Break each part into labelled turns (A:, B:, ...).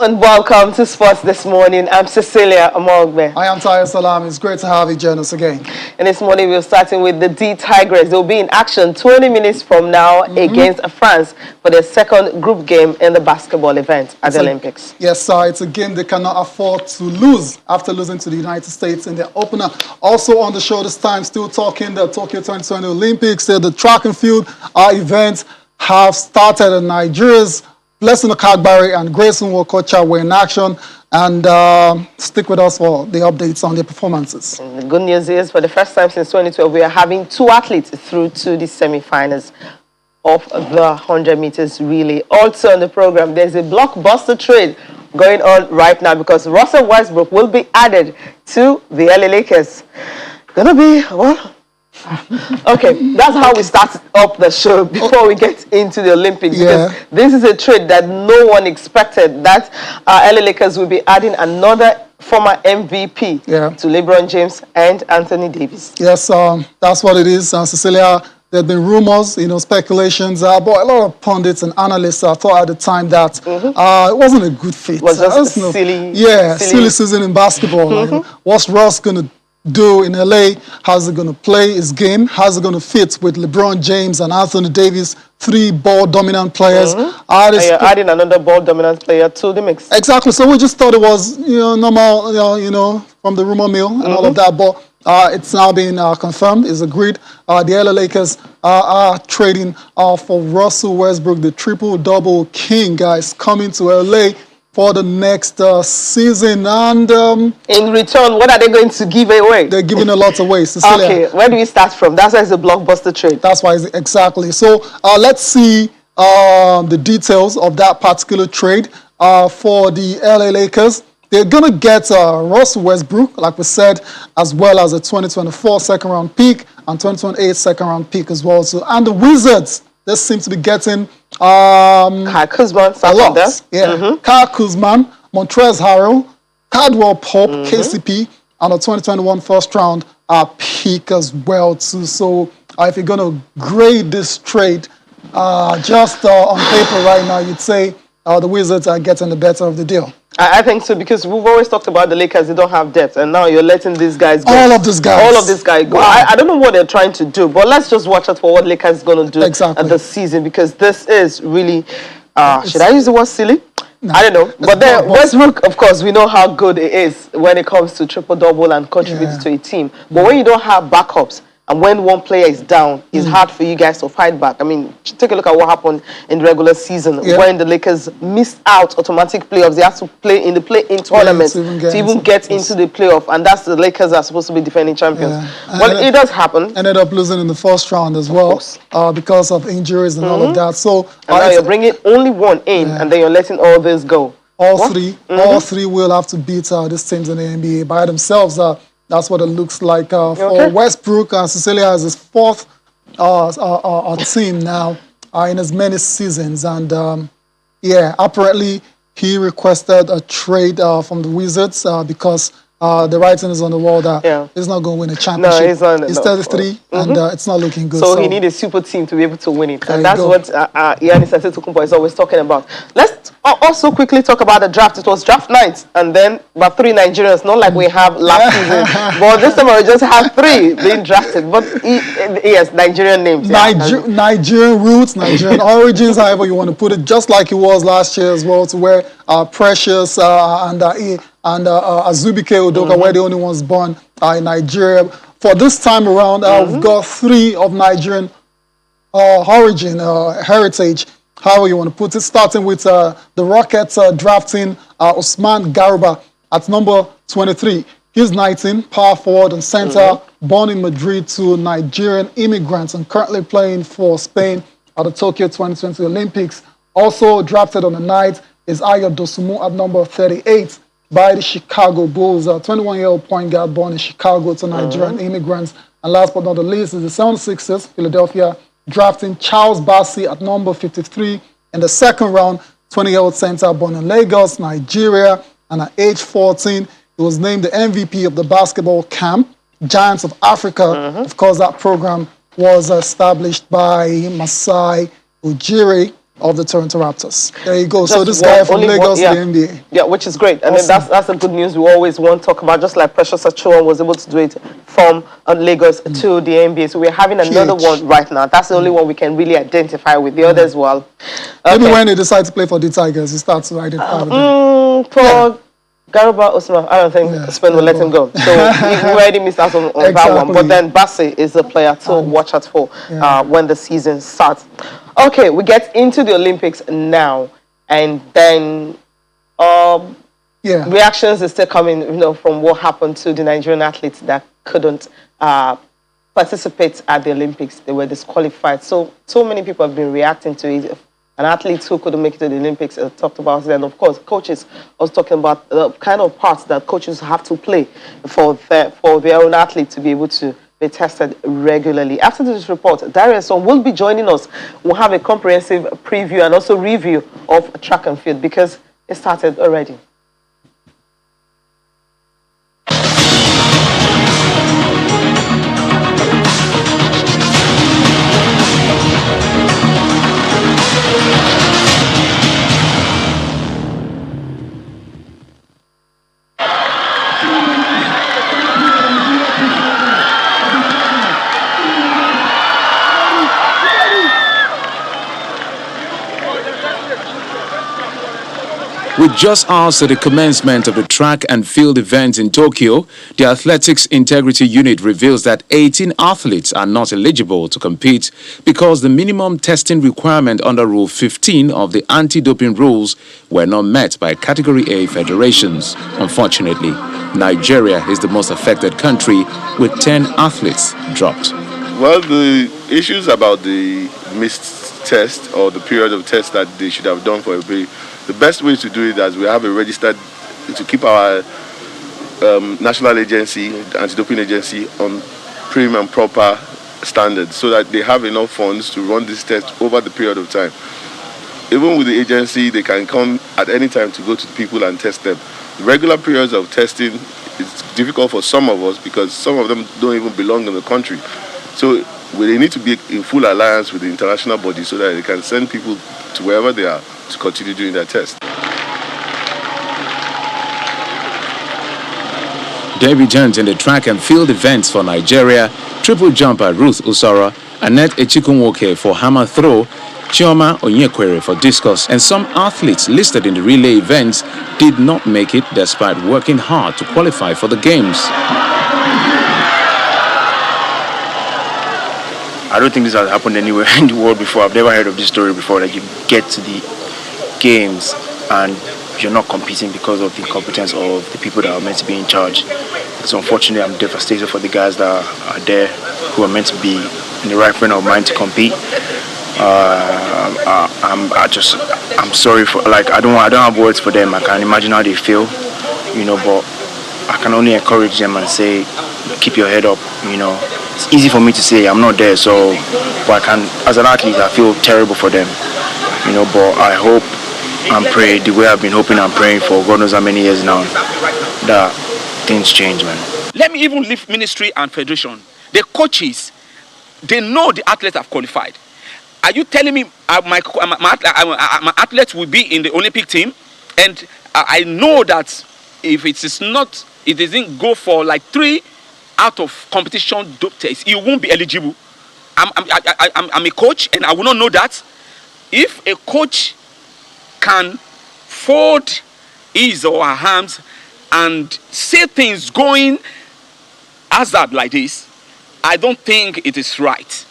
A: and welcome to Sports This Morning. I'm Cecilia Amogbe.
B: I am Tayo Salam. It's great to have you join us again.
A: And this morning we're starting with the D Tigers. They'll be in action 20 minutes from now against France for their second group game in the basketball event at the Olympics.
B: Yes, sir. It's a game they cannot afford to lose after losing to the United States in their opener. Also on the show this time, still talking the Tokyo 2020 Olympics. The track and field events have started in Nigeria's Blessing Okagbari and Grayson Wokocha were in action, and stick with us for the updates on their performances.
A: And the good news is, for the first time since 2012, we are having two athletes through to the semi-finals of the 100 meters relay. Also on the program, there's a blockbuster trade going on right now because Russell Westbrook will be added to the LA Lakers. Gonna be, well... Okay, that's how we start up the show before we get into the Olympics.
B: Yeah.
A: Because this is a trade that no one expected, that LA Lakers will be adding another former MVP to LeBron James and Anthony Davis.
B: Yes, that's what it is, Cecilia. There have been rumors, speculations, but a lot of pundits and analysts thought at the time that it wasn't a good fit.
A: It was just silly
B: season in basketball. Like, what's Russ going to do in LA? How's he going to play his game? How's it going to fit with LeBron James and Anthony Davis, three ball-dominant players?
A: And you're adding another ball-dominant player to the mix.
B: Exactly. So we just thought it was, normal, from the rumor mill and all of that. But it's now been confirmed. It's agreed. The LA Lakers are trading for Russell Westbrook, the triple-double king, guys, coming to LA for the next season. And
A: in return, what are they going to give away?
B: They're giving a lot away. Cecilia.
A: Okay, where do we start from? That's why it's a blockbuster trade.
B: That's why, exactly. So let's see the details of that particular trade for the LA Lakers. They're going to get Russell Westbrook, like we said, as well as a 2024 second-round pick and 2028 second-round pick as well. So, and the Wizards, they seem to be getting
A: Kyle Kuzma,
B: a lot. Yeah, Kyle Kuzma, Montrezl Harrell, Caldwell Pope, KCP, and a 2021 first-round pick as well too. So if you're going to grade this trade just on paper right now, you'd say the Wizards are getting the better of the deal.
A: I think so, because we've always talked about the Lakers, they don't have depth, and now you're letting these guys go.
B: All of these guys go.
A: Wow. I don't know what they're trying to do, but let's just watch out for what Lakers is going to do at the season, because this is really, should I use the word silly? No, I don't know. But then Westbrook, of course, we know how good it is when it comes to triple-double and contributing to a team. But when you don't have backups, and when one player is down, it's hard for you guys to fight back. I mean, take a look at what happened in the regular season when the Lakers missed out automatic playoffs. They had to play in the play-in tournament to even get into the playoff. And that's the Lakers are supposed to be defending champions. Well, it does happen.
B: Ended up losing in the first round as well because of injuries and all of that. So
A: and now you're bringing only one in, and then you're letting all this go.
B: All three will have to beat these teams in the NBA by themselves. That's what it looks like for Westbrook. Cecilia has his fourth team now in as many seasons. And apparently he requested a trade from the Wizards because the writing is on the wall that he's not going to win a championship.
A: No, he's not.
B: He's 33 and it's not looking good.
A: So he needs a super team to be able to win it. And that's what Giannis Antetokounmpo is always talking about. Let's also quickly talk about the draft. It was draft night, and then about 3 Nigerians, not like we have last season. But this time we just have 3 being drafted. But yes, Nigerian names.
B: Nigerian roots, Nigerian origins, however you want to put it, just like it was last year as well, to where Precious and Azubike Udoka were the only ones born in Nigeria. For this time around, we've got 3 of Nigerian origin, heritage, however you want to put it, starting with the Rockets drafting Usman Garuba at number 23. He's 19, power forward and center, born in Madrid to Nigerian immigrants and currently playing for Spain at the Tokyo 2020 Olympics. Also drafted on the night is Ayo Dosunmu at number 38 by the Chicago Bulls, a 21-year-old point guard born in Chicago to Nigerian immigrants. And last but not the least is the 76ers, Philadelphia, drafting Charles Bassey at number 53 in the second round, 20-year-old center born in Lagos, Nigeria. And at age 14, he was named the MVP of the basketball camp, Giants of Africa. Of course, that program was established by Masai Ujiri. of the Toronto Raptors. There you go. So this guy from Lagos to the NBA.
A: Yeah, which is great.
B: Awesome.
A: I mean, that's the good news we always want to talk about, just like Precious Achua was able to do it from Lagos to the NBA. So we're having another one right now. That's the only one we can really identify with. The others, well. Okay.
B: Maybe when he decides to play for the Tigers, he starts to identify with
A: them. Garuba Osman, I don't think Spain will let him go. So we already missed out on that one. But then Bassi is the player to watch out for when the season starts. Okay, we get into the Olympics now. And then reactions are still coming, from what happened to the Nigerian athletes that couldn't participate at the Olympics. They were disqualified. So many people have been reacting to it. And athletes who couldn't make it to the Olympics talked about it. And of course, coaches was talking about the kind of parts that coaches have to play for their own athletes to be able to be tested regularly. After this report, Darius will be joining us. We'll have a comprehensive preview and also review of track and field because it started already.
C: With just hours to the commencement of the track and field event in Tokyo, the Athletics Integrity Unit reveals that 18 athletes are not eligible to compete because the minimum testing requirement under Rule 15 of the anti-doping rules were not met by Category A federations. Unfortunately, Nigeria is the most affected country with 10 athletes dropped.
D: Well, the issues about the missed test or the period of test that they should have done for a period, the best way to do it is we have a registered to keep our national agency, the anti-doping agency, on prim and proper standards so that they have enough funds to run this test over the period of time. Even with the agency, they can come at any time to go to people and test them. Regular periods of testing is difficult for some of us because some of them don't even belong in the country. So they need to be in full alliance with the international body so that they can send people to wherever they are to continue doing their test.
C: Debutants in the track and field events for Nigeria, triple jumper Ruth Usara, Annette Echikunwoke for hammer throw, Chioma Onyekwere for discus, and some athletes listed in the relay events did not make it despite working hard to qualify for the games.
E: I don't think this has happened anywhere in the world before. I've never heard of this story before. Like, you get to the games and you're not competing because of the incompetence of the people that are meant to be in charge. So unfortunately, I'm devastated for the guys that are there who are meant to be in the right frame of mind to compete. I'm sorry for, like, I don't have words for them. I can imagine how they feel, but I can only encourage them and say, keep your head up, It's easy for me to say I'm not there, but as an athlete, I feel terrible for them, but I hope and pray the way I've been hoping and praying for God knows how many years now, that things change, man.
F: Let me even leave ministry and federation. The coaches, they know the athletes have qualified. Are you telling me my athletes will be in the Olympic team? And I know that if it doesn't go for like 3 out of competition dope tests, you won't be eligible. I'm a coach and I will not know that. If a coach can fold his or her hands and say things going hazard like this, I don't think it is right.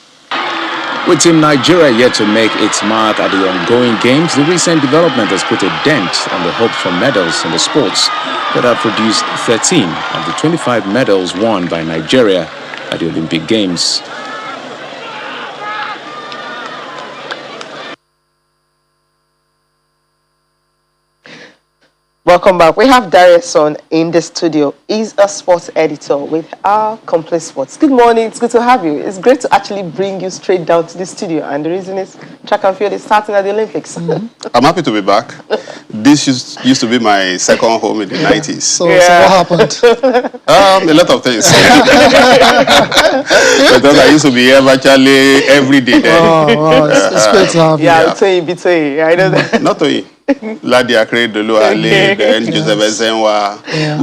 C: With Team Nigeria yet to make its mark at the ongoing games, the recent development has put a dent on the hopes for medals in the sports that have produced 13 of the 25 medals won by Nigeria at the Olympic Games.
A: Welcome back. We have Darius in the studio. He's a sports editor with our Complete Sports. Good morning. It's good to have you. It's great to actually bring you straight down to the studio. And the reason is track and field is starting at the Olympics.
G: I'm happy to be back. This used to be my second home in the 90s.
B: So what happened?
G: A lot of things. Because I used to be here virtually every day then.
B: Oh, it's great to have you.
A: Yeah, between. I know that.
G: Not to Ladi Akre, Dolo Ale, then Joseph Ezenwa,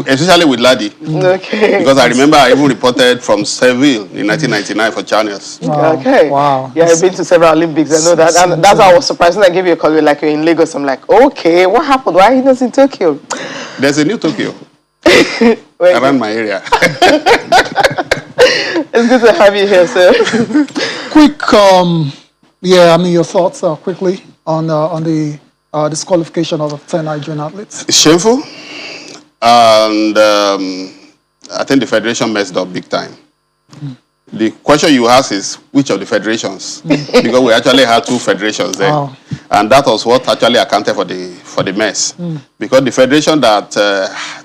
G: especially with Ladi.
A: Okay.
G: Because I remember I even reported from Seville in 1999 for Channels.
B: Wow.
A: Okay.
B: Wow.
A: Yeah, I've been to several Olympics. I know that. And that's why I was surprised when I gave you a call. Like you're in Lagos. I'm like, okay, what happened? Why are you not in Tokyo?
G: There's a new Tokyo around my area.
A: It's good to have you here, sir.
B: Quick, your thoughts quickly on the disqualification of 10 Nigerian athletes.
G: It's shameful, and I think the federation messed up big time. The question you ask is which of the federations? Because we actually had two federations there, and that was what actually accounted for the mess. Because the federation that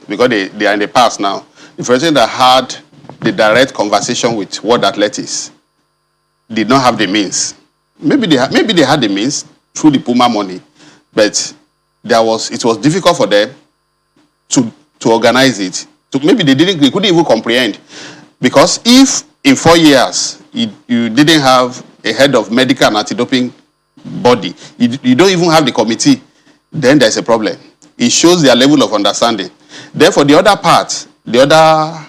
G: because they are in the past now, the federation that had the direct conversation with World Athletics did not have the means. Maybe they had the means through the Puma money, but it was difficult for them to organize it. Maybe they couldn't even comprehend, because if in 4 years you didn't have a head of medical and anti-doping body, you don't even have the committee, then there's a problem. It shows their level of understanding. Therefore, the other part, the other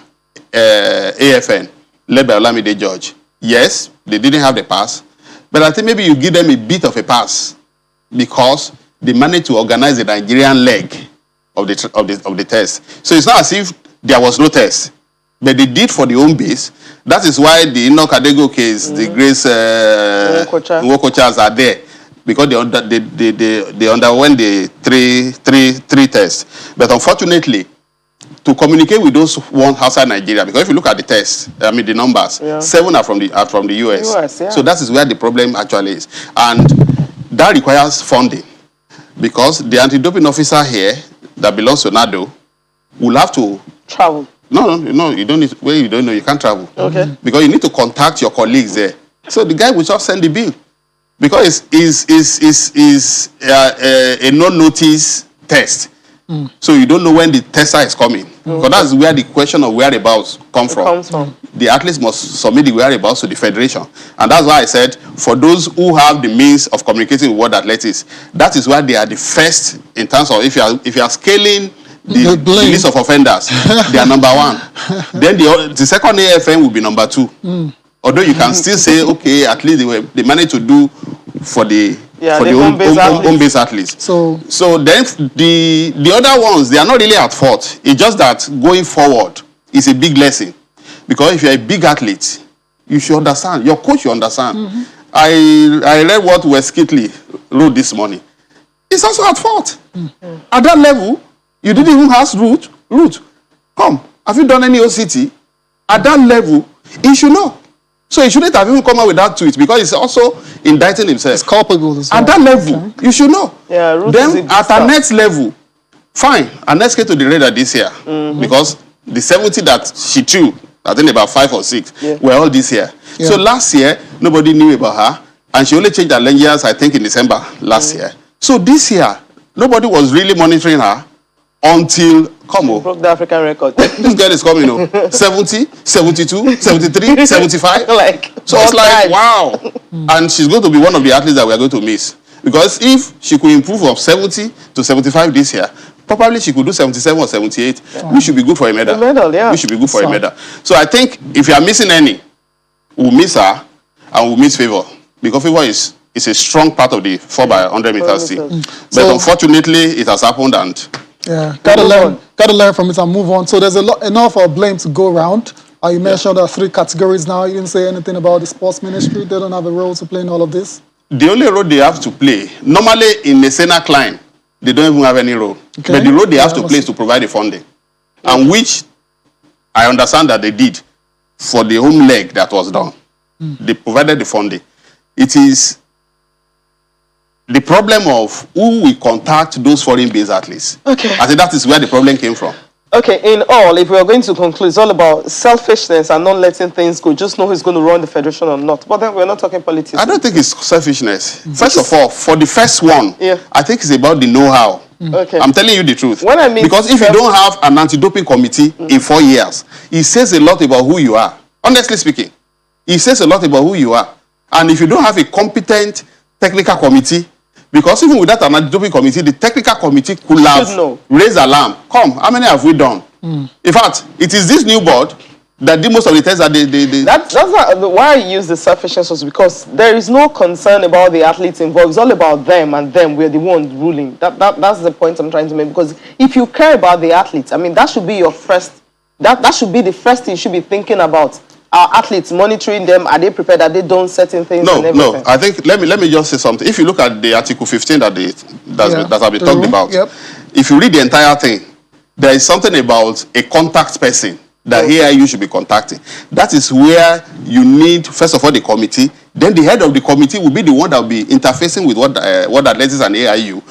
G: AFN, led by Olamide George, yes, they didn't have the pass, but I think maybe you give them a bit of a pass because they managed to organize the Nigerian leg of the test. So it's not as if there was no test, but they did for the home base. That is why the Enoch Adego case, the Grace Nwokochas are there, because they underwent the three tests. But unfortunately, to communicate with those one outside Nigeria, because if you look at the tests, the numbers, 7 are from the US. So that is where the problem actually is, and that requires funding, because the anti-doping officer here that belongs to NADO will have to
A: travel.
G: No, you don't need. Where you don't know, you can't travel. Okay. Because you need to contact your colleagues there. So the guy will just send the bill, because it's a no-notice test. So you don't know when the tester is coming. Because that's where the question of whereabouts comes from. The athletes must submit the whereabouts to the federation. And that's why I said, for those who have the means of communicating with World Athletics, that is why they are the first in terms of, if you are scaling the list of offenders, they are number 1. Then the second AFN will be number 2. Although you can still say, okay, at least they managed to do for the home-based athletes. So then the other ones, they are not really at fault. It's just that going forward is a big lesson. Because if you're a big athlete, you should understand. Your coach should understand. I read what Wes Kitley wrote this morning. It's also at fault. At that level, you didn't even ask Ruth, come, have you done any OCT? At that level, he should know. So he shouldn't have even come out with that tweet, because he's also indicting himself.
B: It's culpable as well.
G: At that level, you should know.
A: Yeah, Ruth
G: then at our next level, fine, and let's get to the radar this year. Because the 70 that she threw, I think about 5 or 6, were all this year. So last year, nobody knew about her, and she only changed her lenses, I think, in December last year. So this year, nobody was really monitoring her until
A: broke the African record.
G: This girl is coming, 70, 72, 73, 75. So it's like, wow. And she's going to be one of the athletes that we are going to miss. Because if she could improve from 70 to 75 this year, probably she could do 77 or 78. We should be good for a medal. We should be good for a medal. So I think if you are missing any, we'll miss her and we'll miss Favor. Because Favor is a strong part of the 4x100 meters team. But unfortunately, it has happened, and
B: gotta learn from it and move on. So there's enough blame to go around. You mentioned 3 categories now. You didn't say anything about the sports ministry. They don't have a role to play in all of this.
G: The only role they have to play, normally in the Sena Klein, they don't even have any role. Okay. But the role they have to play is to provide the funding. And which I understand that they did for the home leg that was done. They provided the funding. It is the problem of who we contact those foreign-based athletes.
A: Okay.
G: I think that is where the problem came from.
A: Okay, in all, if we are going to conclude, it's all about selfishness and not letting things go. Just know who's going to run the federation or not. But then we're not talking politics.
G: I don't think it's selfishness. First of all, for the first one,
A: yeah.
G: I think it's about the know-how.
A: Okay.
G: I'm telling you the truth.
A: When I mean
G: because if you don't have an anti-doping committee in 4 years, it says a lot about who you are. Honestly speaking, it says a lot about who you are. And if you don't have a competent technical committee, because even without an anti-doping committee, the technical committee could have raised alarm. Come, how many have we done? In fact, it is this new board that did most of the tests that they...
A: That's not, why I use the selfishness was because there is no concern about the athletes involved. It's all about them and them. We're the ones ruling. That's the point I'm trying to make. Because if you care about the athletes, I mean, that should be your first... That should be the first thing you should be thinking about. Our athletes, monitoring them, are they prepared? Are they doing certain things?
G: No, no. I think let me just say something. If you look at the Article 15 that have been talked about, if you read the entire thing, there is something about a contact person that here you should be contacting. That is where you need, first of all, the committee. Then the head of the committee will be the one that will be interfacing with what athletics and AIU,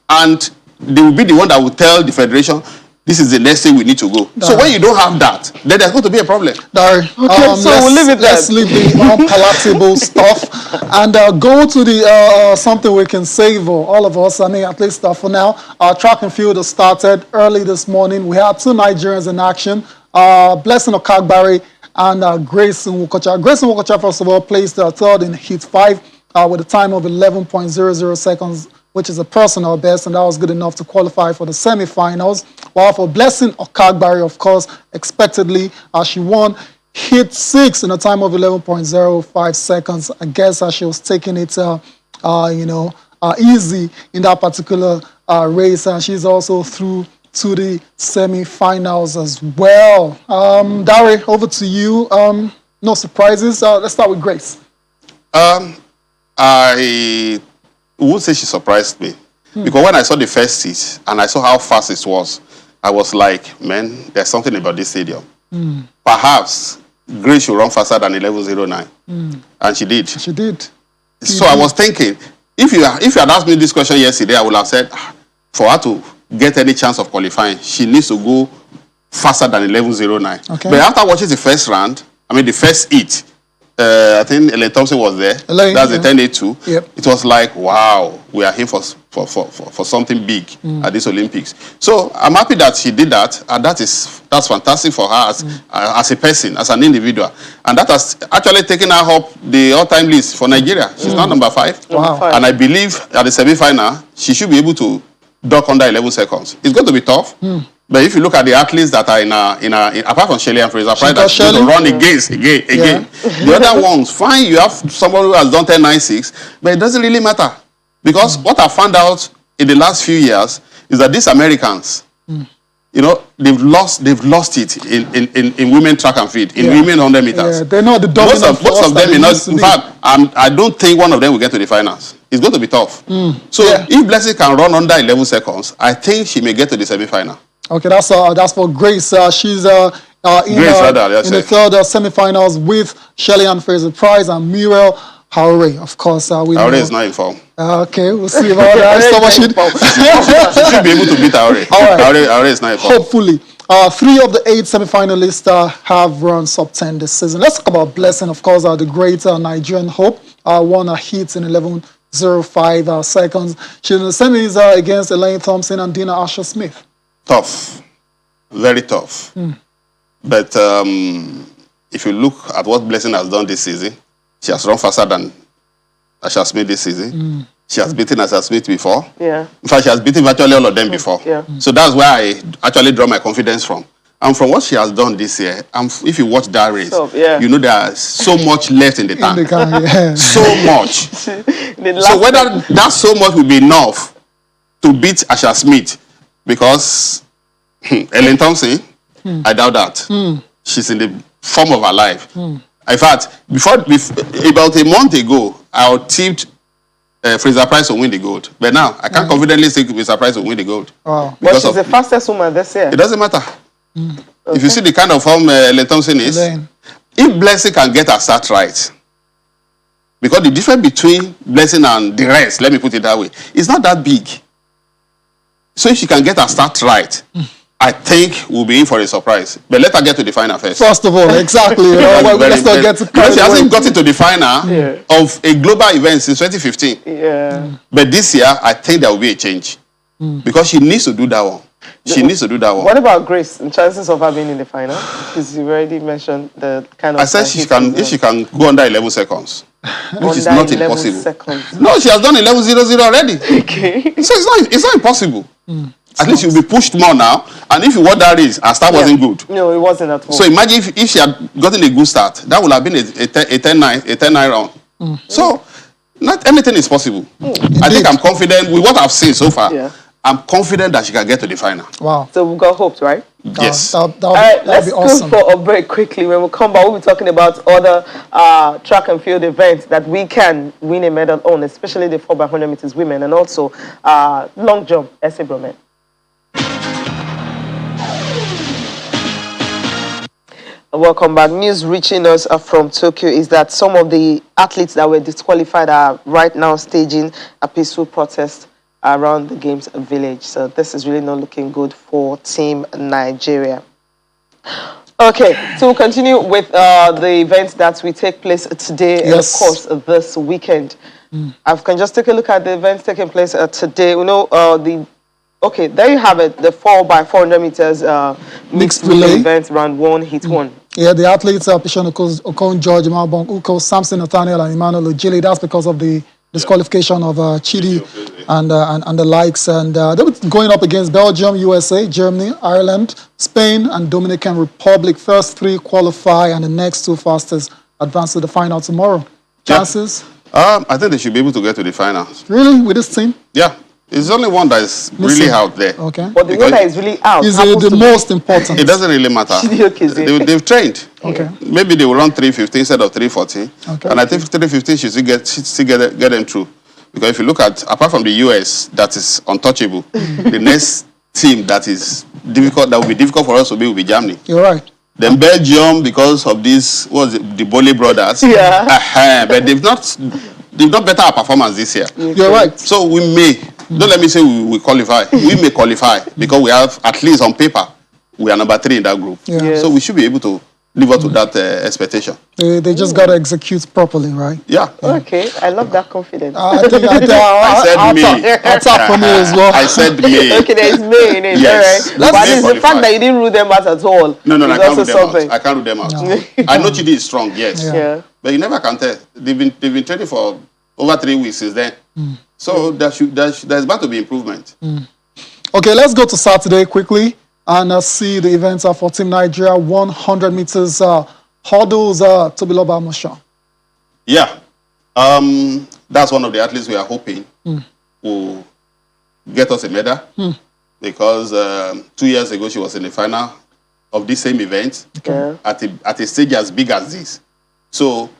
G: and they will be the one that will tell the federation, this is the next thing we need to go. So when you don't have that, then there's going to be a problem.
B: Okay,
A: so we'll leave it there.
B: Let's leave the unpalatable stuff and go to the something we can savor, all of us. I mean, at least for now. Track and field has started early this morning. We had 2 Nigerians in action. Blessing Okagbare and Grayson Wokocha. Grayson Wokocha, first of all, placed third in heat 5 with a time of 11.00 seconds, which is a personal best, and that was good enough to qualify for the semifinals. While for Blessing Okagbare, of course, expectedly, she won heat 6 in a time of 11.05 seconds. I guess she was taking it, easy in that particular race, and she's also through to the semifinals as well. Dari, over to you. No surprises. Let's start with Grace.
G: I would say she surprised me. Because when I saw the first heat and I saw how fast it was, I was like, man, there's something about this stadium. Perhaps Grace should run faster than 11.09. And she did.
B: She did.
G: So I was thinking, if you had asked me this question yesterday, I would have said, for her to get any chance of qualifying, she needs to go faster than 11.09.
B: Okay.
G: But after watching the first round, the first heat, I think Elaine Thompson was there. That's the 10.82.
B: Yep.
G: It was like, wow, we are here for something big at this Olympics. So I'm happy that she did that, and that's fantastic for her as a person, as an individual. And that has actually taken her up the all-time list for Nigeria. She's now number 5.
B: Wow.
G: And I believe at the semi-final, she should be able to duck under 11 seconds. It's going to be tough. But if you look at the athletes that are in apart from Shelley and Fraser Price, that's going to run again. The other ones, fine, you have someone who has done 10.96, but it doesn't really matter. Because what I found out in the last few years is that these Americans, they've lost it in women track and field, in women 100 meters.
B: Yeah, they're not the dominant
G: most of them, in fact, I don't think one of them will get to the finals. It's going to be tough. So if Blessing can run under 11 seconds, I think she may get to the semi-final.
B: Okay, that's for Grace. She's in the third semi-finals with Shelley Ann Fraser-Price and Muriel Haure. Of course,
G: Haure is not in form.
B: Okay, we'll see about that.
G: She should be able to beat Haure.
B: All right.
G: Haure is not in form.
B: Hopefully. 3 of the 8 semi-finalists have run sub 10 this season. Let's talk about Blessing, of course, the great Nigerian hope. Won a heat in 11.05 seconds. She's in the semis against Elaine Thompson and Dina Asher-Smith.
G: Tough. Very tough. But if you look at what Blessing has done this season, she has run faster than Asher-Smith this season. She has beaten Asher-Smith before. Yeah. In fact, she has beaten virtually all of them before. Yeah. So that's where I actually draw my confidence from. And from what she has done this year, if you watch that race, you know there's so much left in the tank. So much. So whether that so much will be enough to beat Asher-Smith, because Ellen Thompson, I doubt that. She's in the form of her life. In fact, about a month ago, I tipped Fraser Price to win the gold. But now, I can't confidently say Fraser Price will win the gold.
A: Wow. But she's the fastest woman this year.
G: It doesn't matter. Okay. If you see the kind of form Ellen Thompson is, if Blessing can get her start right, Because the difference between Blessing and the rest, let me put it that way, is not that big. So if she can get her start right, I think we'll be in for a surprise. But let her get to the final first.
B: First of all, exactly. Let's not get to
G: because she hasn't gotten to the final of a global event since 2015.
A: Yeah.
G: But this year, I think there will be a change. Because she needs to do that one. She needs to do that one.
A: What about Grace and chances of her being in the final? Because you already mentioned the kind of...
G: I said if she can go under 11 seconds. Which is not impossible.
A: Seconds.
G: No, she has done 11.00 already.
A: Okay.
G: So it's not impossible. At least you'll be pushed more now. And if you want that race, her start wasn't good.
A: No, it wasn't at all.
G: So imagine if she had gotten a good start, that would have been a 10-9 round. So not anything is possible. I think I'm confident with what I've seen so far. Yeah. I'm confident that she can get to the final.
B: Wow.
A: So we've got hopes, right?
G: Yes.
B: That'll
A: let's
B: be awesome.
A: go for a break quickly. When we come back, we'll be talking about other track and field events that we can win a medal on, especially the 4x100 meters women and also long jump, essay Bromen. Welcome back. News reaching us from Tokyo is that some of the athletes that were disqualified are right now staging a peaceful protest around the games village. So this is really not looking good for Team Nigeria. Okay, so we'll continue with the events that will take place today and of course this weekend. I can just take a look at the events taking place today. We know okay, there you have it, the 4x400 meters mixed relay event, round 1, heat 1.
B: Yeah, the athletes are Pishon Okon, George Mabong, Uko, Samson Nathaniel, and Emmanuel Ojili. That's because of the disqualification of Chidi and the likes. And they were going up against Belgium, USA, Germany, Ireland, Spain, and Dominican Republic. First 3 qualify, and the next 2 fastest advance to the final tomorrow. Chances?
G: I think they should be able to get to the final.
B: Really? With this team?
G: Yeah. It's only one that is really out there.
B: Okay.
A: But the one that is really out
B: is the most important.
G: It doesn't really matter. They've trained.
B: Okay.
G: Maybe they will run 3:15 instead of 3:40. Okay. And I think 3:15 should still get them through. Because if you look at, apart from the US, that is untouchable, the next team that is difficult, that will be difficult for us to be will be Germany.
B: You're right.
G: Then Belgium, because of this, the Bole brothers.
A: Yeah.
G: But they've not better our performance this year.
B: You're right.
G: So we may, don't let me say we qualify. We may qualify because we have, at least on paper, we are number 3 in that group.
B: Yeah. Yes.
G: So we should be able to live up to that expectation.
B: They just got to execute properly, right?
G: Yeah.
A: Okay, I love that confidence.
G: I said me.
B: That's up for me as well.
G: I said me.
A: Okay, there is me in it.
G: Yes.
A: All right. But it's the fact that you didn't rule them out at all.
G: No, I can't rule them out. I can't rule them out. No. I know Chidi is strong, yes.
A: Yeah.
G: But you never can tell. They've been training for over 3 weeks since then. So there's bound to be improvement.
B: Okay, let's go to Saturday quickly and see the events for Team Nigeria 100 meters hurdles. Tobiloba Mosha.
G: Yeah, that's one of the athletes we are hoping will get us a medal because 2 years ago she was in the final of this same event at a stage as big as this. So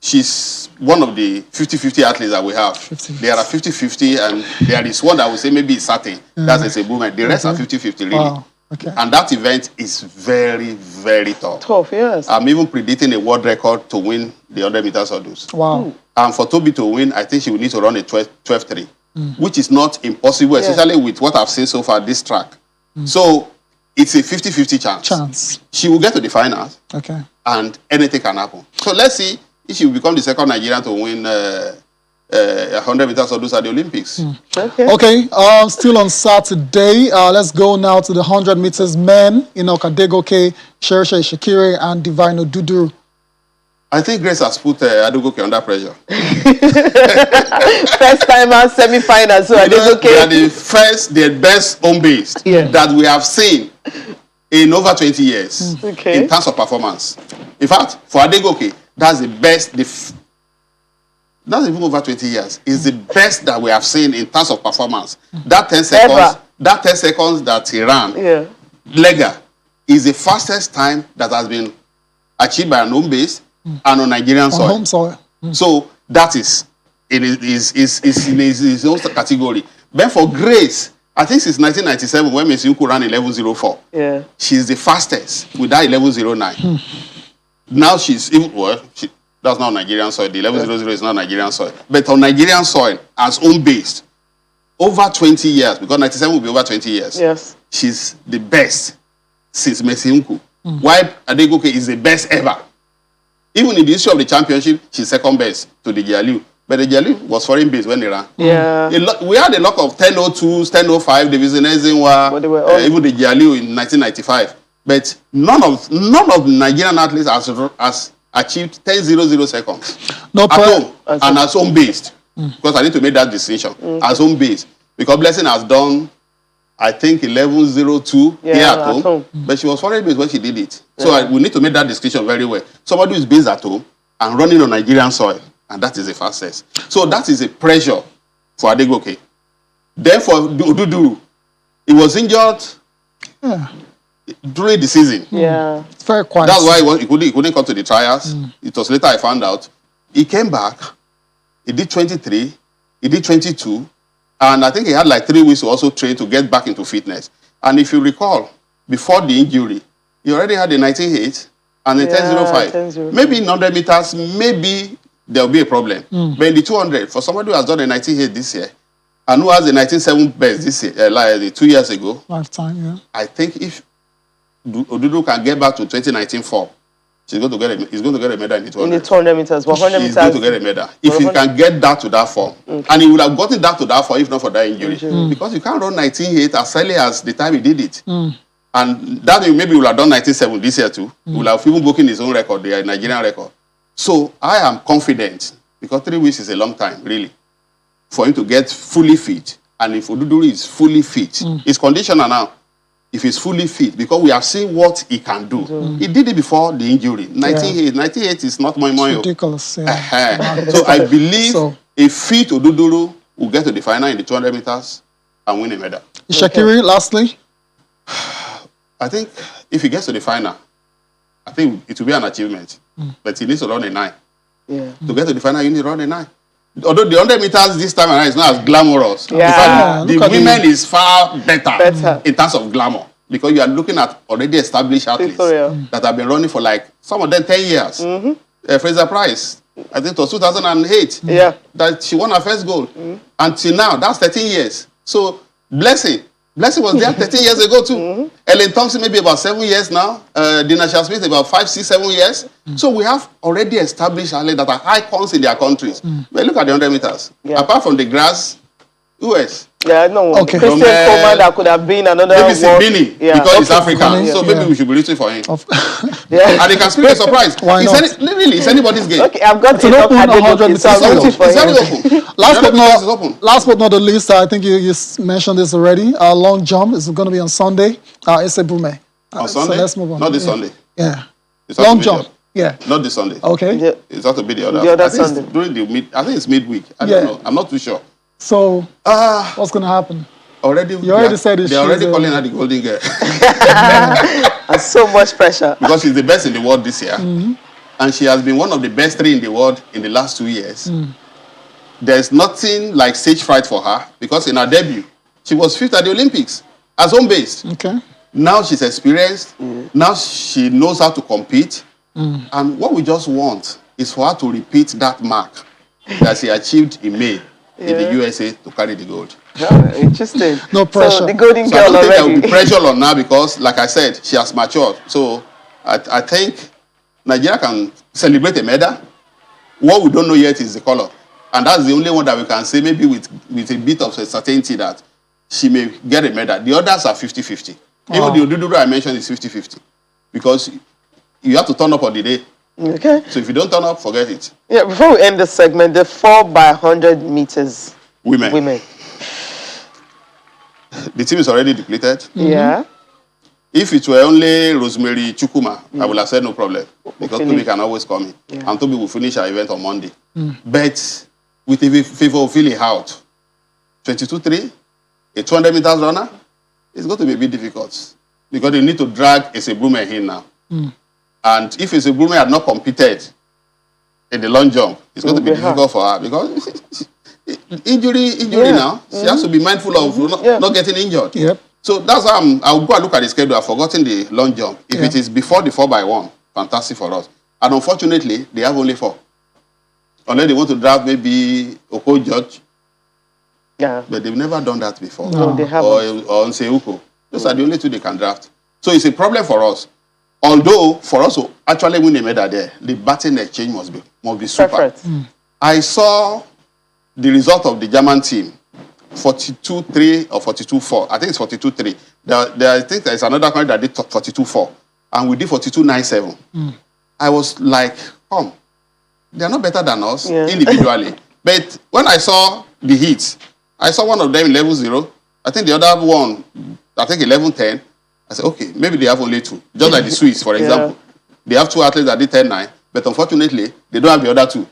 G: she's one of the 50-50 athletes that we have. 50. There are 50-50 and there is one that we say maybe is certain. That's a movement. The rest are 50-50 really.
B: Wow. Okay.
G: And that event is very, very tough.
A: Tough, yes.
G: I'm even predicting a world record to win the 100 meters hurdles.
B: Wow.
G: And for Toby to win, I think she will need to run a 12.3, which is not impossible, especially with what I've seen so far this track. So it's a 50-50 chance. She will get to the finals.
B: Okay.
G: And anything can happen. So let's see if she will become the second Nigerian to win 100 meters hurdles at the Olympics.
B: Okay. Still on Saturday, let's go now to the 100 meters men. Adegoke, Sherisha Shakiri, and Divine Oduduru.
G: I think Grace has put Adegoke under pressure.
A: First timer, semi-final, so Adegoke.
G: They are the best home base that we have seen in over 20 years in terms of performance. In fact, for Adegoke, that's the best. That's even over 20 years. It's the best that we have seen in terms of performance. That 10 seconds, that he ran, Lega, is the fastest time that has been achieved by an home base and on Nigerian soil.
B: Home soil.
G: So that is in his own category. But for Grace, I think since 1997 when Messi Nku ran 11.04, she's the fastest with that 11.09. Now she's even That's not Nigerian soil. The 1100 is not Nigerian soil. But on Nigerian soil, as home-based, over 20 years, because 97 will be over 20 years.
A: Yes.
G: She's the best since Messi Nku. Why Adegoke is the best ever. Even in the history of the championship, she's second best to the Diallo. But the Diallo was foreign based when they ran.
A: Yeah.
G: We had a lot of 1002s, 1005, Division Ezinwa, even the Diallo in 1995. But none of Nigerian athletes has achieved 10:00 seconds at home and as home based. Because I need to make that distinction as home based. Because Blessing has done, I think, 11:02 here at home. But she was foreign based when she did it. So we need to make that distinction very well. Somebody who is based at home and running on Nigerian soil, and that is the fastest. So that is a pressure for Adegoke. Then for Odudu, he was injured during the season.
A: Yeah.
B: It's very quiet.
G: That's why he couldn't come to the trials. It was later I found out. He came back. He did 23. He did 22. And I think he had like 3 weeks to also train to get back into fitness. And if you recall, before the injury, he already had a 19.8 and a 10.05.
A: 10.05.
G: Maybe in 100 meters, maybe there'll be a problem. But in the 200, for somebody who has done a 19.8 this year, and who has a 19.7 best this year, like 2 years ago,
B: lifetime, yeah.
G: I think if Odudu can get back to 2019 form, he's going to get a medal in the 200.
A: In the 200 meters, 100 meters.
G: He's going to get a medal. If he can get that to that form. And he would have gotten that to that form if not for that injury. Because you can't run 19.8 as early as the time he did it. And that maybe he will have done 19.7 this year too. He will have even broken his own record, the Nigerian record. So I am confident, because 3 weeks is a long time, really, for him to get fully fit. And if Odudu is fully fit, it's conditional now. If he's fully fit, because we have seen what he can do. He did it before the injury. 19.8 is not more.
B: It's ridiculous. Yeah.
G: So I believe a fit Odudu will get to the final in the 200 meters and win a medal.
B: Shakiri, lastly?
G: I think if he gets to the final, I think it will be an achievement. But he needs to run a 9.
A: Yeah.
G: To get to the final, you need to run a 9. Although the 100 meters this time around is not as glamorous.
A: Yeah.
G: In fact, the women is far better in terms of glamour. Because you are looking at already established athletes that have been running for like, some of them 10 years. Fraser Price, I think it was 2008 that she won her first gold. Until now, that's 13 years. So, Blessing was there 13 years ago too. Ellen Thompson maybe about 7 years now. Dinasha Smith about 5, 6, 7 years. So we have already established athletes that are icons in their countries. But look at the 100 meters. Apart from the grass, who else?
A: Yeah, no. Okay. Christian Coleman that could have been another
G: maybe Sibini, because he's African. So maybe we should be rooting for him. And they can speak a surprise.
B: Why not?
G: It's anybody's game.
A: Okay, I've got
B: it's an open 100 meters.
G: It's very open.
B: Last but not the least, I think you mentioned this already. Long jump is going to be on Sunday. It's a Brume.
G: On Sunday?
B: So let's move on.
G: Not this Sunday.
B: Yeah.
G: Long jump.
B: Yeah.
G: Not this Sunday.
B: Okay.
G: It's not to be the other.
A: The other Sunday.
G: I think it's midweek. I don't know. I'm not too sure.
B: So, what's going to happen?
G: You already
B: said it.
G: They're already calling her the golden girl.
A: And so much pressure.
G: Because she's the best in the world this year. And she has been one of the best 3 in the world in the last 2 years. There's nothing like stage fright for her. Because in her debut, she was 5th at the Olympics as home-based.
B: Okay.
G: Now she's experienced. Now she knows how to compete. And what we just want is for her to repeat that mark that she achieved in May in the USA to carry the gold.
A: Interesting.
B: No pressure.
A: So the golden girl
G: I don't think
A: already.
G: there will be pressure on her because, like I said, she has matured. So I think Nigeria can celebrate a medal. What we don't know yet is the color. And that's the only one that we can say maybe with a bit of certainty that she may get a medal. The others are 50-50. Even the Odudu I mentioned is 50-50. Because you have to turn up on the day.
A: Okay.
G: So if you don't turn up, forget it.
A: Yeah, before we end the segment, the 4x100 meters women.
G: The team is already depleted.
A: Yeah.
G: If it were only Rosemary Chukuma, I would have said no problem. Because Toby can always come in. Yeah. And Toby will finish our event on Monday. But with a favor of feeling out, 22-3, a 200 meters runner, it's going to be a bit difficult. Because they need to drag Esebrume in now. And if Esebrume had not competed in the long jump, it's going to be difficult for her. Because injury now, she has to be mindful of not getting injured.
B: Yep.
G: So that's why I'll go and look at the schedule. I've forgotten the long jump. If it is before the 4x1, fantastic for us. And unfortunately, they have only 4. unless they want to draft maybe Oko Judge.
A: Yeah.
G: But they've never done that before.
A: No, they haven't.
G: Or Nseuko. Those are the only two they can draft. So it's a problem for us. Although, for us to actually win a medal there, the batting exchange must be super.
A: Perfect.
G: I saw the result of the German team, 42-3 or 42-4. I think it's 42-3. I think there's another country that did 42-4. And we did 42-9-7. I was like, they're not better than us individually. But when I saw the hits, I saw one of them 11-0. I think the other one, I think 11-10. I said, okay, maybe they have only two. Just like the Swiss, for example. They have two athletes that did 10-9, but unfortunately, they don't have the other two.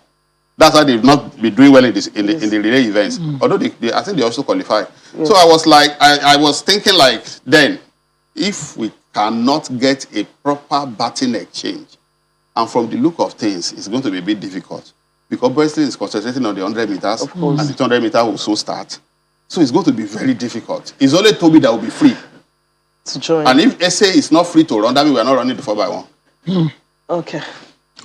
G: That's why they've not been doing well in the relay events. Although I think they also qualify. So I was like, I was thinking like, then, if we cannot get a proper batting exchange, and from the look of things, it's going to be a bit difficult. Because Breslin is concentrating on the 100 meters, and the 200 meters will soon start. So it's going to be very difficult. It's only Toby that will be free
A: to join.
G: And if SA is not free to run, that means we are not running the 4x1.
A: Okay.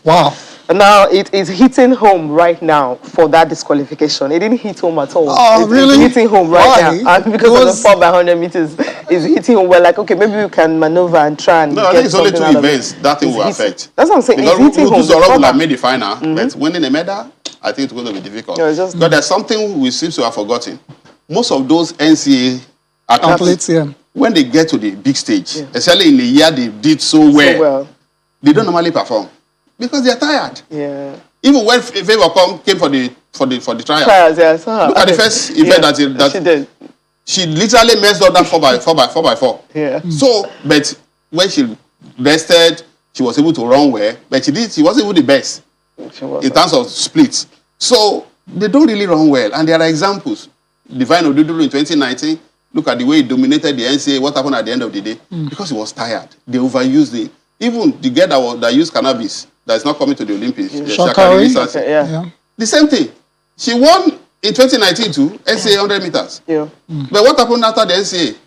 B: Wow.
A: Now it is hitting home right now for that disqualification. It didn't hit home at all.
B: Oh, really?
A: It's hitting home right now. And because of the 4x100 meters, it's hitting home. We're like, okay, maybe we can maneuver and try and
G: no, I think it's only 2 events that thing will affect.
A: That's what I'm saying.
G: Because
A: it's hitting home.
G: Uzoro will have made the final, but winning a medal, I think it's going to be difficult. But there's something we seem to have forgotten. Most of those NCAA athletes, when they get to the big stage, especially in the year they did so well, they don't normally perform. Because they are tired.
A: Yeah.
G: Even when Favor came for the trial.
A: Trials, yes.
G: Look at the first event that she did. She literally messed up that 4x4.
A: Yeah.
G: So, but when she rested, she was able to run well. But she wasn't even the best in terms of splits. So they don't really run well. And there are examples. Divine Oduduru in 2019. Look at the way he dominated the NCAA. What happened at the end of the day? Because he was tired. They overused it. Even the girl that used cannabis, that is not coming to the Olympics. The same thing. She won in 2019 too, NCAA 100 meters. Yeah. But what happened after the NCAA?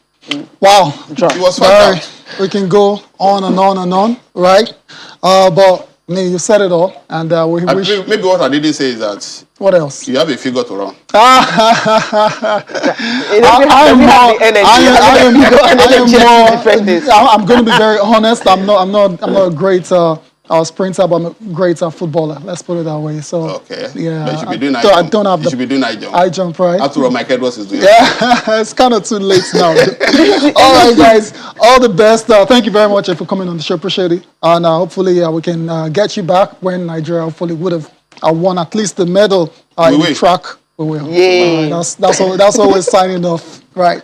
B: Wow.
G: It was fun.
B: We can go on and on and on, right? But you said it all. And
G: maybe what I didn't say is that...
B: What else?
G: You have a figure to run.
B: I'm going to be very honest. I'm not a great sprinter, but I'm a great footballer. Let's put it that way. So
G: okay.
B: Yeah.
G: But you should be doing high jump.
B: You
G: should be doing high jump.
B: High jump, right?
G: After all, Mike Edwards is doing.
B: Yeah, it's kind of too late now. All right, guys. All the best. Thank you very much for coming on the show. Appreciate it. And hopefully we can get you back when Nigeria hopefully would have won at least the medal in the track. We will.
A: Yeah.
B: That's always signing off. Right.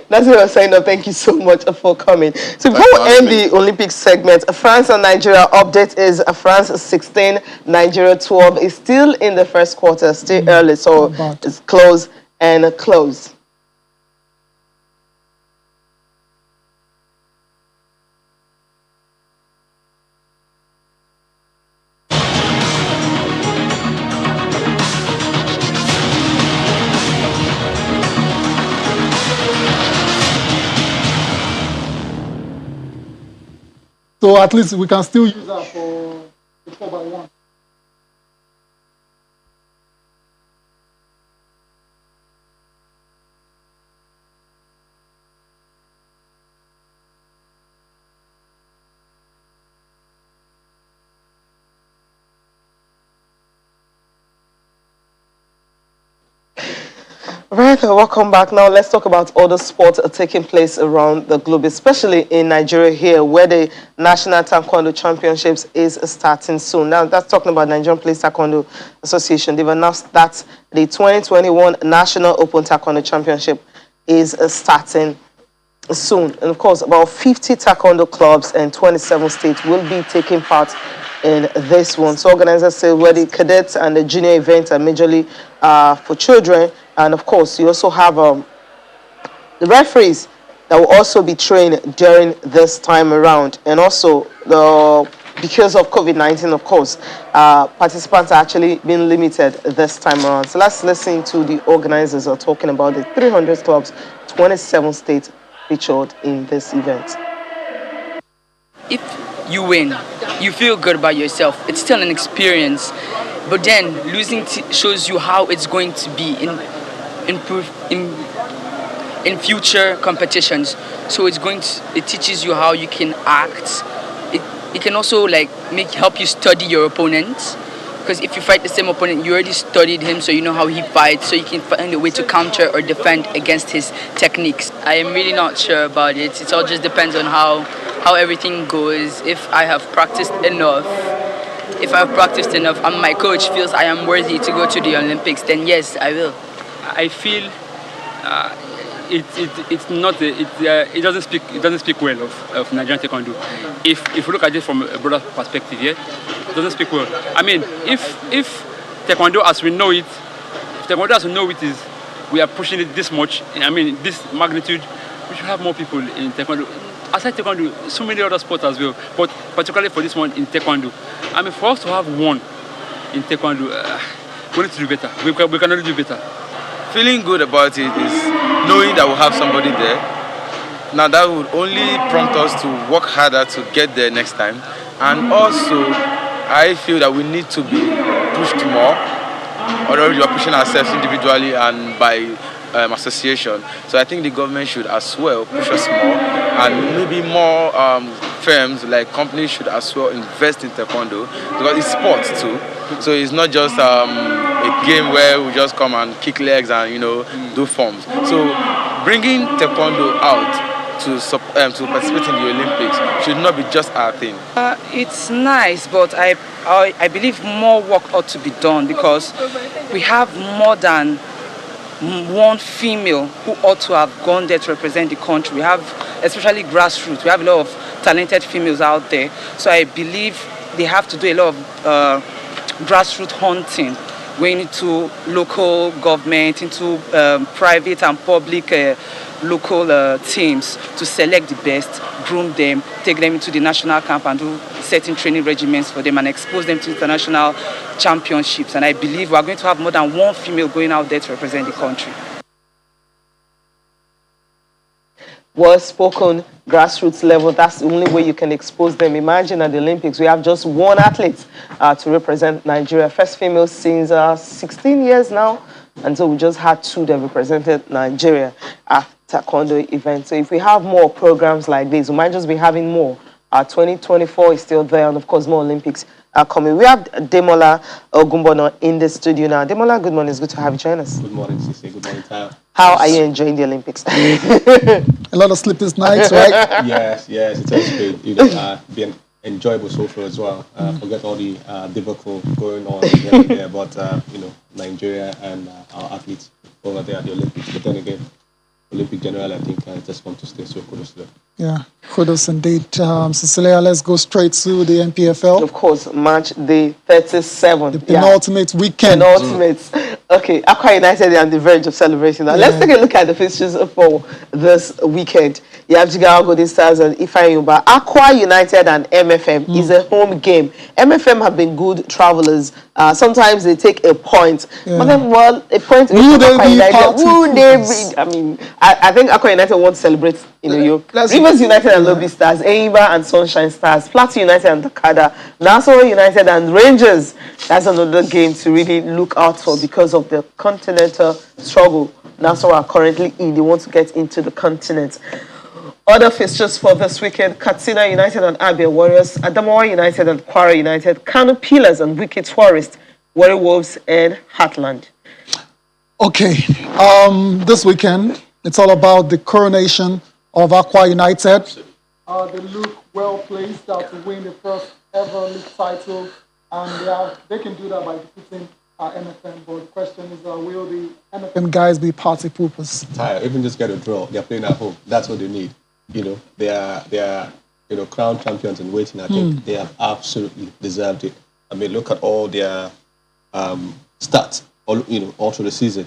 A: That's what I'm saying. Thank you so much for coming. So before we end the Olympic segment, France and Nigeria update is France 16, Nigeria 12. It's still in the first quarter, still early, so it's close and close.
B: So at least we can still use that for the 4x1.
A: Right, welcome back. Now let's talk about other sports taking place around the globe, especially in Nigeria here, where the National Taekwondo Championships is starting soon. Now that's talking about Nigerian Police Taekwondo Association. They've announced that the 2021 National Open Taekwondo Championship is starting soon. And of course, about 50 Taekwondo clubs and 27 states will be taking part in this one. So organizers say where the cadets and the junior events are majorly for children. And of course, you also have the referees that will also be trained during this time around. And also, because of COVID-19, of course, participants are actually being limited this time around. So let's listen to the organizers who are talking about the 300 clubs, 27 states featured in this event.
H: If you win, you feel good about yourself. It's still an experience. But then losing shows you how it's going to be in future competitions. So it teaches you how you can act. It can also like help you study your opponent. Because if you fight the same opponent, you already studied him, so you know how he fights, so you can find a way to counter or defend against his techniques. I am really not sure about it. It all just depends on how everything goes. If I have practiced enough, and my coach feels I am worthy to go to the Olympics, then yes, I will.
I: I feel it doesn't speak well of Nigerian Taekwondo. If you look at it from a broader perspective, yeah, it doesn't speak well. I mean, if Taekwondo as we know it, is we are pushing it this much. I mean, this magnitude, we should have more people in Taekwondo. Aside Taekwondo, so many other sports as well, but particularly for this one in Taekwondo. I mean, for us to have one in Taekwondo, we need to do better. We can only do better.
J: Feeling good about it is knowing that we'll have somebody there. Now that would only prompt us to work harder to get there next time. And also, I feel that we need to be pushed more. Although we are pushing ourselves individually and by association. So I think the government should as well push us more, and maybe more firms like companies should as well invest in Taekwondo, because it's sports too. So it's not just a game where we just come and kick legs and do forms. So bringing Taekwondo out to participate in the Olympics should not be just our thing.
H: It's nice, but I believe more work ought to be done, because we have more than one female who ought to have gone there to represent the country. We have, especially grassroots, we have a lot of talented females out there. So I believe they have to do a lot of grassroots hunting, going into local government, into private and public local teams to select the best, groom them, take them into the national camp and do certain training regimens for them and expose them to international championships. And I believe we are going to have more than one female going out there to represent the country.
A: Well spoken, grassroots level, that's the only way you can expose them. Imagine at the Olympics, we have just one athlete to represent Nigeria. First female since 16 years now. And so we just had two that represented Nigeria at Taekwondo event. So if we have more programs like this, we might just be having more. 2024 is still there, and of course more Olympics are coming. We have Demola Ogumbono in the studio now. Demola, good morning. It's good to have you join us.
K: Good morning, Sisi. Good morning, Tayo.
A: How are you enjoying the Olympics?
B: A lot of sleepless nights, right?
K: Yes, it's always been been enjoyable so far as well. Forget all the debacle going on here and there, but Nigeria and our athletes over there at the Olympics. But then again, Olympic general, I think, just want to stay, so kudos to them.
B: Yeah, kudos indeed. Cecilia, let's go straight to the NPFL.
A: Of course, match day 37.
B: The penultimate weekend.
A: Penultimate. Okay, Aqua United are on the verge of celebration now. Yeah. Let's take a look at the fixtures for this weekend. You have Jigawa Golden Stars and Ifeanyi. Aqua United and MFM is a home game. MFM have been good travelers. Sometimes they take a point. Yeah. But then, well, a point... Will they be I mean, I think Aqua United want to celebrate in New York. Rivers United and Lobby Stars, Eiba and Sunshine Stars, Plateau United and Takada, Nassau United and Rangers. That's another game to really look out for because of the continental struggle Nassau are currently in. They want to get into the continent. Other fixtures for this weekend: Katsina United and Abia Warriors, Adamawa United and Kwara United, Kano Pillars and Wicked Forest, Warri Wolves and Heartland.
B: Okay, this weekend, it's all about the coronation of Aqua United. They look well placed to win the first ever league title, and they can do that by defeating MFM. But the question is, will the MFM guys be party poopers?
K: Even just get a draw. They're playing at home. That's what they need. They are crown champions in waiting. I think they have absolutely deserved it. I mean, look at all their stats. All through the season.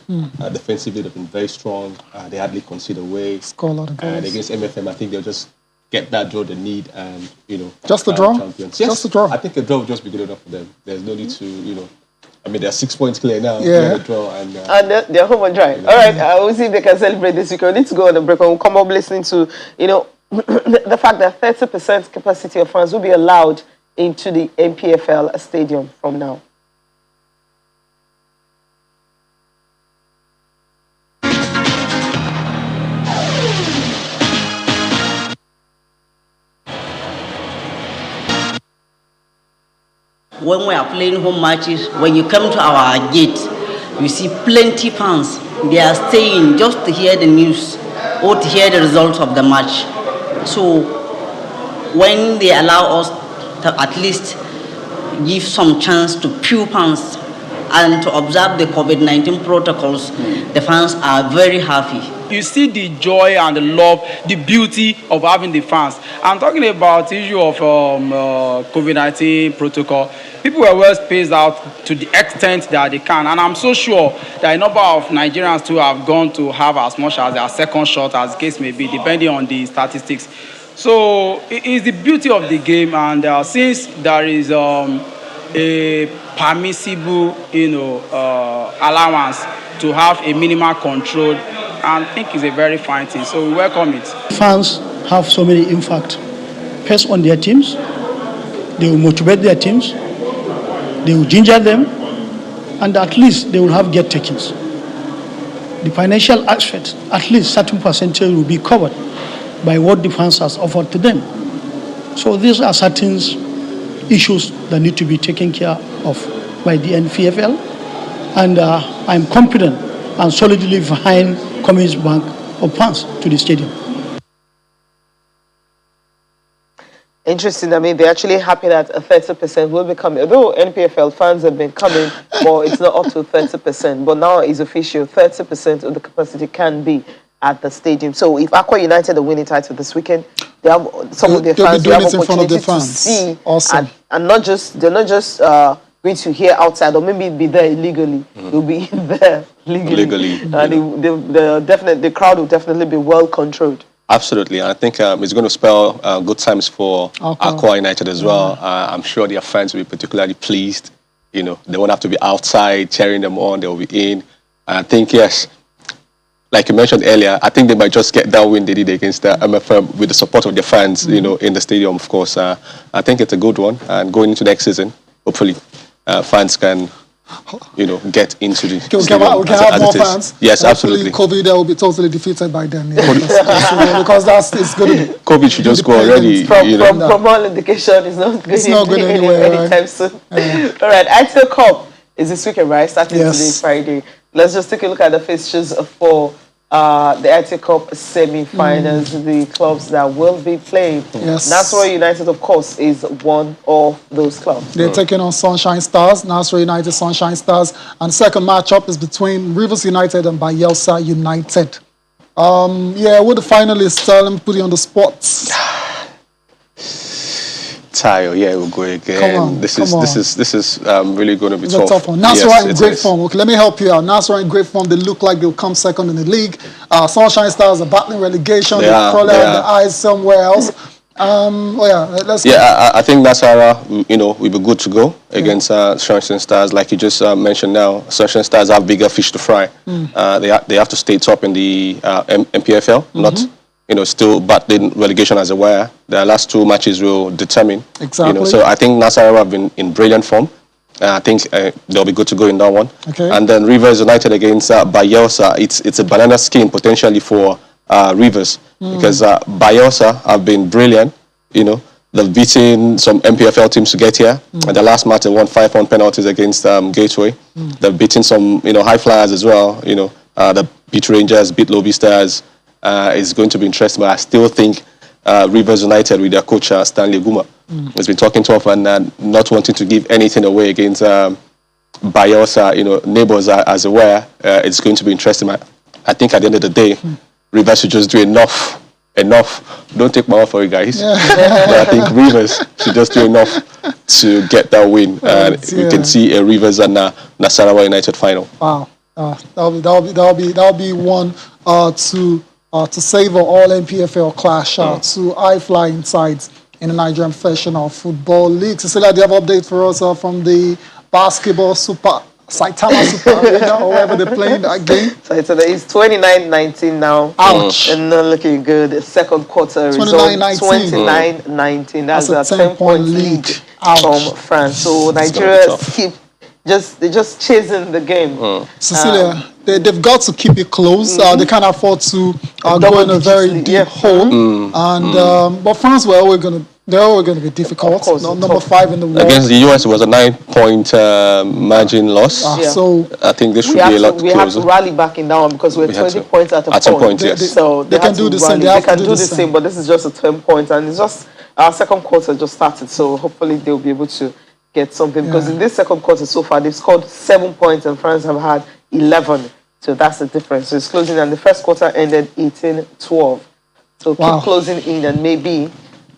K: Defensively, they've been very strong. They hardly concede away.
B: Score a lot of goals.
K: And against MFM, I think they'll just get that draw they need, and
B: just the draw.
K: Champions. Yes, just the draw. I think a draw will just be good enough for them. There's no need to, I mean, they're 6 points clear now.
B: Yeah.
K: The draw and
A: they're home and dry. All right, we'll see if they can celebrate this week. We need to go on a break, and we'll come up listening to the fact that 30% capacity of fans will be allowed into the NPFL stadium from now.
L: When we are playing home matches, when you come to our gate, you see plenty fans. They are staying just to hear the news or to hear the results of the match. So when they allow us to at least give some chance to few fans and to observe the COVID-19 protocols, the fans are very happy.
M: You see the joy and the love, the beauty of having the fans. I'm talking about the issue of COVID-19 protocol. People were well spaced out to the extent that they can. And I'm so sure that a number of Nigerians too have gone to have as much as their second shot, as the case may be, depending on the statistics. So it is the beauty of the game. And since there is a permissible, allowance to have a minimal control, I think it's a very fine thing. So we welcome it.
N: Fans have so many impact. First on their teams, they will motivate their teams, they will ginger them, and at least they will have get takings. The financial aspect, at least certain percentage will be covered by what the fans has offered to them. So these are certain issues that need to be taken care of by the NPFL, and I'm confident and solidly behind Communist Bank of fans to the stadium.
A: Interesting. I mean, they're actually happy that 30% will be coming. Although NPFL fans have been coming, but it's not up to 30%. But now it's official. 30% of the capacity can be at the stadium. So if Aqua United are winning title this weekend, they have some of their fans. They have opportunity to see, awesome. and not just they're not just going to hear outside or maybe be there illegally. They'll be there legally. And the crowd will definitely be well controlled.
K: Absolutely, and I think it's going to spell good times for Aqua United as well. I'm sure their fans will be particularly pleased. They won't have to be outside cheering them on. They will be in. And I think, yes, like you mentioned earlier, I think they might just get that win they did against the MFM with the support of their fans, in the stadium, of course. I think it's a good one. And going into next season, hopefully, fans can, get into the stadium.
B: We can have more fans.
K: Yes,
B: hopefully,
K: absolutely.
B: COVID will be totally defeated by then. Because it's going to be.
K: COVID should just go already.
A: From all indication, it's not going anywhere anytime soon. All right, Aiteo Cup is this weekend, right? Starting today, Friday. Let's just take a look at the fixtures for the Aiteo Cup semi-finals, the clubs that will be playing.
B: Yes.
A: Nasarawa United, of course, is one of those clubs.
B: They're taking on Sunshine Stars, Nasarawa United, Sunshine Stars. And the second matchup is between Rivers United and Bayelsa United. With the finalists, let me put you on the spots.
K: Tayo, we'll go again. This is really going to be
B: tough. It's a tough one. Nasarawa in great form. Okay, let me help you out. Nasarawa in great form. They look like they'll come second in the league. Sunshine Stars are battling relegation. They're crawling out the eyes somewhere else. Let's go.
K: I think Nasarawa, will be good to go against Sunshine Stars. Like you just mentioned now, Sunshine Stars have bigger fish to fry. They have to stay top in the NPFL, not still battling relegation as a wire. The last two matches will determine.
B: Exactly.
K: So I think Nasarawa have been in brilliant form. I think they'll be good to go in that one.
B: Okay.
K: And then Rivers United against Bayelsa. It's a banana skin potentially for Rivers because Bayelsa have been brilliant. They've beaten some NPFL teams to get here. And the last match they won 5-1 penalties against Gateway. They've beaten some high flyers as well. The beat Rangers, beat Lobby Stars. It's going to be interesting, but I still think Rivers United with their coach Stanley Guma has been talking tough and not wanting to give anything away against Bayelsa, neighbors as aware. It's going to be interesting. I think at the end of the day, Rivers should just do enough. Don't take my word for it, guys. But I think Rivers should just do enough to get that win. We can see a Rivers and Nasarawa United final.
B: Wow, that'll be one to savor all NPFL clash to high-flying sides in the Nigerian Professional Football League. Cecilia, do you have an update for us from the basketball Saitama Super Arena or wherever they're playing that game?
A: So it's 29-19 now.
B: Ouch.
A: And not looking good. The second quarter result, 29-19. That's a 10-point lead from France. So Nigeria they're just chasing the game.
B: Cecilia, they've got to keep it close. They can't afford to go in a very deep hole. And but France were always going to They're all going to be difficult.
A: Of course,
B: Number 5 in the world.
K: Against the US, it was a 9-point margin loss.
B: So
K: I think this should be a lot closer.
A: We have to rally back in that one because we're 20 points at a point.
K: Some point, yes.
A: So
B: they can do the same.
A: They can do the same, but this is just a 10 points, and it's just our second quarter just started. So hopefully they'll be able to get something because in this second quarter so far they've scored 7 points and France have had 11. So that's the difference. So it's closing, and the first quarter ended 18-12. So keep closing in, and maybe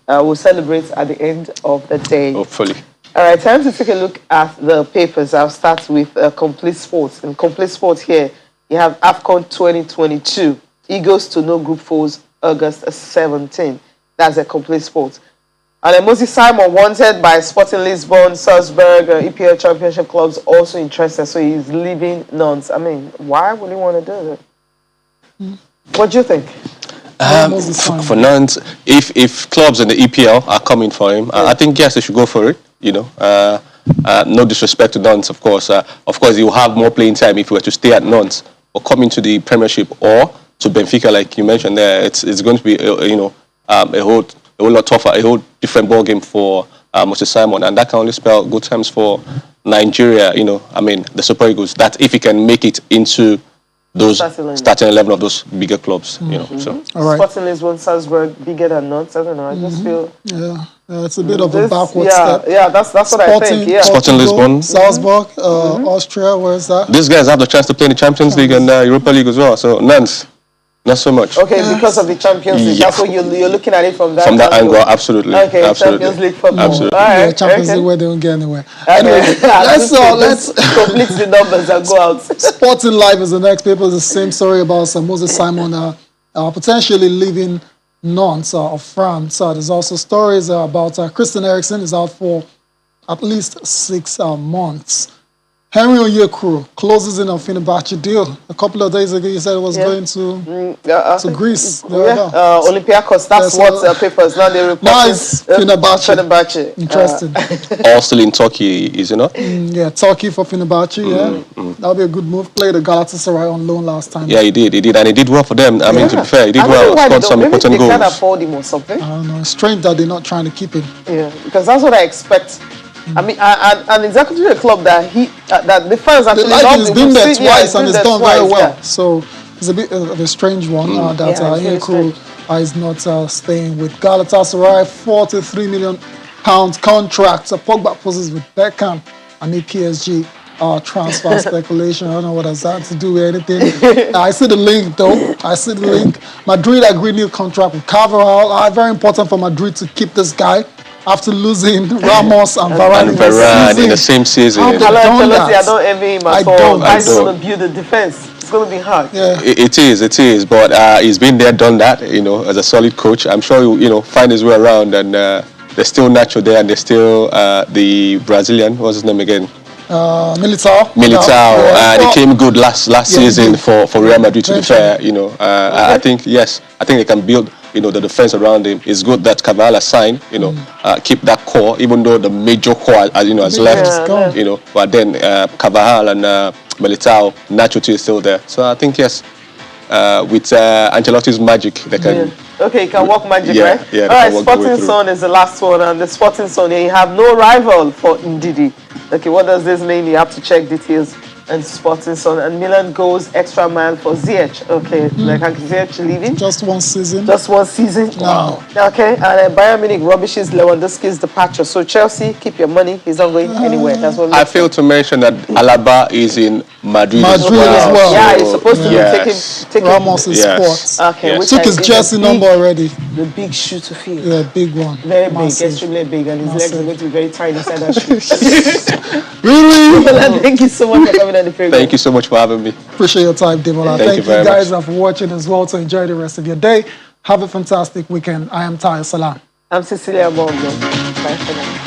A: we'll celebrate at the end of the day.
K: Hopefully.
A: All right, time to take a look at the papers. I'll start with Complete Sports. In Complete Sports here, you have AFCON 2022. Eagles to no group foes, August 17. That's a Complete Sports. And Moses Simon wanted by Sporting Lisbon, Salzburg, EPL Championship clubs also interested. So he's leaving Nantes. I mean, why would he want to do that? What do you think?
K: For Nantes, if clubs in the EPL are coming for him, I think yes, they should go for it. You know, no disrespect to Nantes, of course. Of course, you will have more playing time if you were to stay at Nantes or coming to the Premiership or to Benfica, like you mentioned there. It's going to be a whole lot tougher, a whole different ball game for Moses Simon, and that can only spell good times for Nigeria. You know, I mean the Super Eagles. That if he can make it into those starting 11 of those bigger clubs, you know. So,
B: all right.
A: Sporting Lisbon, Salzburg, bigger than Nantes. I don't know. I just feel
B: it's a bit of a backward step.
A: Yeah, that's what I think. Yeah.
K: Sporting Lisbon,
B: Salzburg, Austria. Where is that?
K: These guys have the chance to play in the Champions League and Europa League as well. So Nantes, not so much.
A: Okay, because of the Champions League. That's what you're looking at it from that
K: angle. Absolutely.
A: Okay,
K: absolutely.
A: Champions League football.
K: Absolutely.
A: All right,
B: yeah, Champions League where they don't get anywhere.
A: Anyway,
B: let's
A: complete the numbers and go out.
B: Sporting Life is the next paper. The same story about Moses Simon potentially leaving Nantes of France. There's also stories about Christian Eriksen is out for at least 6 months. Henry Onyekuru closes in on Fenerbahce deal. A couple of days ago, he said it was going to Greece.
A: Olympiacos, that's what papers now they report.
B: Nice,
A: Fenerbahce.
B: Interesting.
K: All still in Turkey, is it not?
B: Yeah, Turkey for Fenerbahce, That'll be a good move. Played the Galatasaray on loan last time.
K: Yeah, he did, and he did well for them. I mean, to be fair, he did well. Scored some important goals.
A: Maybe they can't afford him or something.
B: I don't know. It's strange that they're not trying to keep him.
A: Yeah, because that's what I expect. I mean, and exactly to a club that that the fans actually love.
B: He's been there twice and he's done very well. Yeah. So it's a bit of a strange one that Onyekuru is not staying with Galatasaray. £43 million contract. Pogba poses with Beckham and the PSG transfer speculation. I don't know what has that to do with anything. I see the link though. Madrid agreed new contract with Carvajal. Very important for Madrid to keep this guy. After losing Ramos and Varane
K: in the same season.
A: I don't envy him at all. He's going to build the defense. It's going to be hard.
B: Yeah.
K: It is. But he's been there, done that, you know, as a solid coach. I'm sure he'll, you know, find his way around. And there's still Nacho there, and there's still the Brazilian, what's his name again?
B: Militao.
K: And he came good last season for Real Madrid, to be fair. You know, I think they can build, you know, the defense around him. It's good that Carvalho signed, you know, keep that core, even though the major core, you know, has left, you know. But then Carvalho and Militao, Nacho too is still there. So I think with Ancelotti's magic, they can.
A: Okay, you can walk magic, right?
K: Yeah.
A: All right, Sporting Son is the last one, and the Sporting Son, you have no rival for Ndidi. Okay, what does this mean? You have to check details. And Sporting Son, and Milan goes extra mile for Ziyech. Okay, like Ziyech leaving?
B: Just one season.
A: Wow. Okay, and Bayern Munich rubbishes Lewandowski's departure. So Chelsea, keep your money. He's not going anywhere. That's what
K: I failed to mention that Alaba is in Madrid as well.
A: Yeah, he's supposed to be taking
B: Ramos' spot.
A: Okay,
B: took his jersey number already.
A: The big shoe to fill.
B: Yeah, big one.
A: Very big, extremely big, and his legs are going to be very tiny inside that shoe.
B: Really?
A: Thank you so much for coming on the program.
K: Thank you so much for having me.
B: Appreciate your time, Demola. Thank you guys for watching as well. So enjoy the rest of your day. Have a fantastic weekend. I am Tayo Salam.
A: I'm Cecilia Bongo. Bye for now.